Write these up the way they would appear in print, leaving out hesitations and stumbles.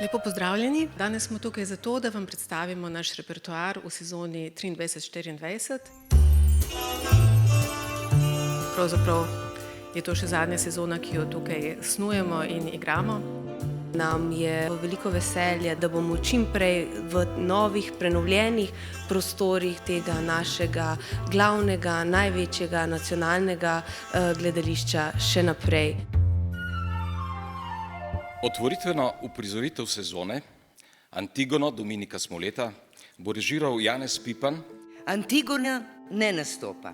Lepo pozdravljeni. Danes smo tukaj zato, da vam predstavimo naš repertoar v sezoni 23-24. Pravzaprav je to še zadnja sezona, ki jo tukaj snujemo in igramo. Nam je veliko veselje, da bomo čim prej v novih, prenovljenih prostorih tega našega glavnega, največjega nacionalnega gledališča še naprej. Otvoritveno uprizoritev sezone Antigono Dominika Smoleta bo režiral Janez Pipan. Antigona ne nastopa,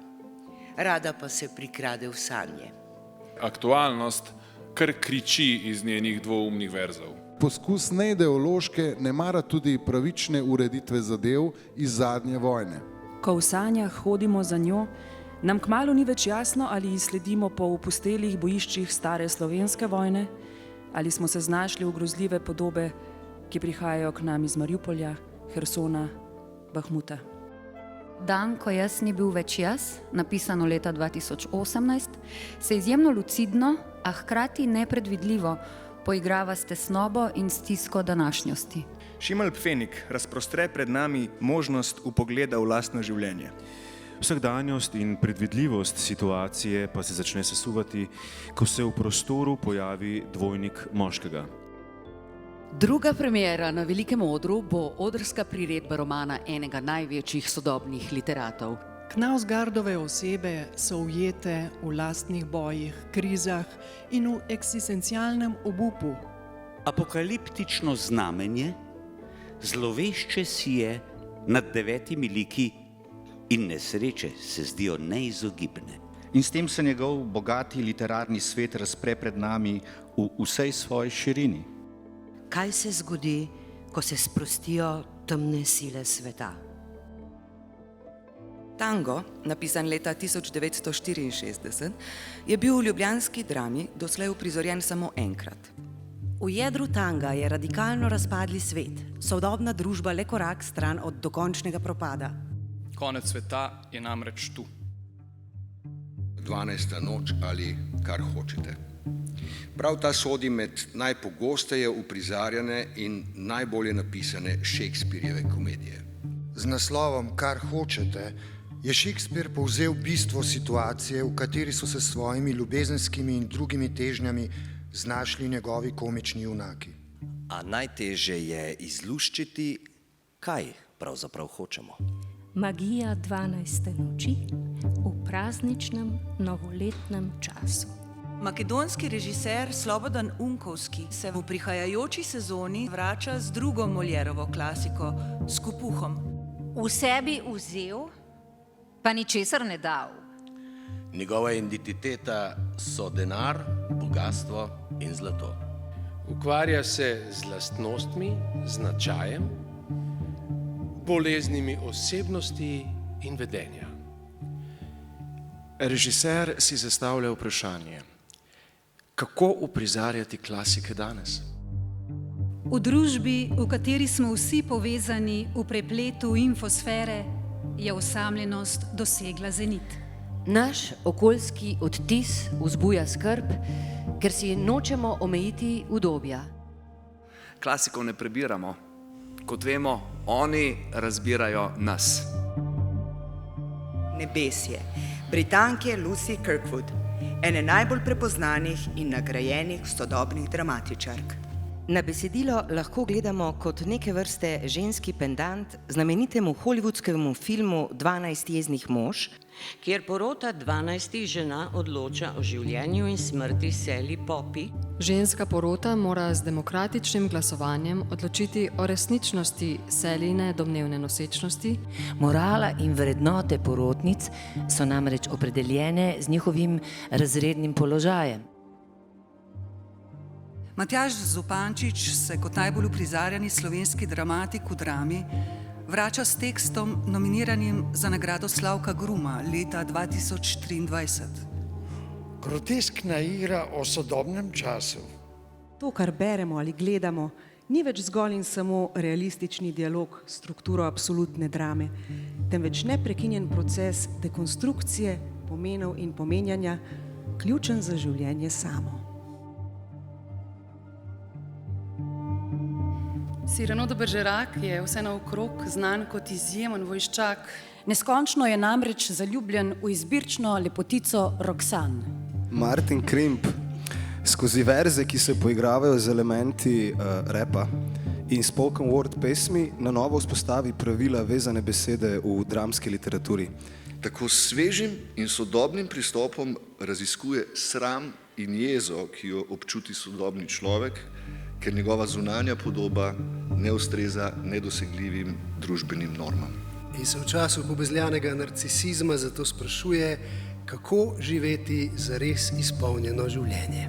rada pa se prikrade v sanje. Aktualnost kar kriči iz njenih dvoumnih verzov. Poskus neideološke, ne mara tudi pravične ureditve zadev iz zadnje vojne. Ko v sanjah hodimo za njo, nam kmalu ni več jasno, ali ji sledimo po opustelih bojiščih stare slovenske vojne, ali smo se znašli v grozljive podobe, ki prihajajo k nam iz Mariupolja, Hersona, Bahmuta. Dan, ko jaz ni bil več jaz, napisano leta 2018, se izjemno lucidno, a hkrati nepredvidljivo poigrava s tesnobo in stisko današnjosti. Šimelj Pfenik razprostre pred nami možnost vpogleda v lastno življenje. Vsakdanjost in predvidljivost situacije pa se začne sesuvati, ko se v prostoru pojavi dvojnik moškega. Druga premiera na velikem odru bo odrska priredba romana enega največjih sodobnih literatov. Knausgardove osebe so ujete v lastnih bojih, krizah in v eksistencialnem obupu. Apokaliptično znamenje, zlovešče sije nad 9 liki in nesreče se zdijo neizogibne. In s tem se njegov bogati literarni svet razpre pred nami v vsej svoji širini. Kaj se zgodi, ko se sprostijo temne sile sveta? Tango, napisan leta 1964, je bil v ljubljanski drami doslej uprizorjen samo enkrat. V jedru tanga je radikalno razpadli svet, sodobna družba le korak stran od dokončnega propada. Konec sveta je namreč tu. 12. noč ali kar hočete. Prav ta sodi med najpogosteje uprizarjane in najbolje napisane Shakespearjeve komedije. Z naslovom Kar hočete je Shakespeare povzel bistvo situacije, v kateri so se s svojimi ljubezenskimi in drugimi težnjami znašli njegovi komični junaki. A najtežje je izluščiti, kaj pravzaprav hočemo. Magija 12. noči v prazničnem novoletnem času. Makedonski režiser Slobodan Unkovski se v prihajajoči sezoni vrača z drugo Moljerovo klasiko, s Kopuhom. V sebi vzel, pa ničesar ne dal. Njegova identiteta so denar, bogatstvo in zlato. Ukvarja se z lastnostmi, značajem, boleznimi osebnosti in vedenja. Režiser si zastavlja vprašanje, kako uprizarjati klasike danes? V družbi, v kateri smo vsi povezani v prepletu infosfere, je osamljenost dosegla zenit. Naš okoljski odtis vzbuja skrb, ker si nočemo omejiti udobja. Klasikov ne prebiramo. Kot vemo, oni razbirajo nas. Nebesje, Britanke Lucy Kirkwood, ene najbolj prepoznanih in nagrajenih sodobnih dramatičark. Na besedilo lahko gledamo kot neke vrste ženski pendant znamenitemu hollywoodskemu filmu 12 jeznih mož, kjer porota 12 žena odloča o življenju in smrti Sally Poppy. Ženska porota mora z demokratičnim glasovanjem odločiti o resničnosti Sallyne domnevne nosečnosti. Morala in vrednote porotnic so namreč opredeljene z njihovim razrednim položajem. Matjaž Zupančič se kot najbolj uprizarjani slovenski dramatik v drami vrača s tekstom nominiranim za nagrado Slavka Gruma leta 2023. Groteskna igra o sodobnem času. To, kar beremo ali gledamo, ni več zgolj in samo realistični dialog s strukturo absolutne drame, temveč neprekinjen proces dekonstrukcije pomenov in pomenjanja, ključen za življenje samo. Cyrano de Bergerac je vse naokrog znan kot izjemen vojščak. Neskončno je namreč zaljubljen v izbirčno lepotico Roxanne. Martin Krimp skozi verze, ki se poigravajo z elementi repa in spoken word pesmi, na novo vzpostavi pravila vezane besede v dramski literaturi. Tako s svežim in sodobnim pristopom raziskuje sram in jezo, ki jo občuti sodobni človek, ker njegova zunanja podoba ne ustreza nedosegljivim družbenim normam. In se v času pobezljanega narcisizma zato sprašuje, kako živeti zares izpolnjeno življenje.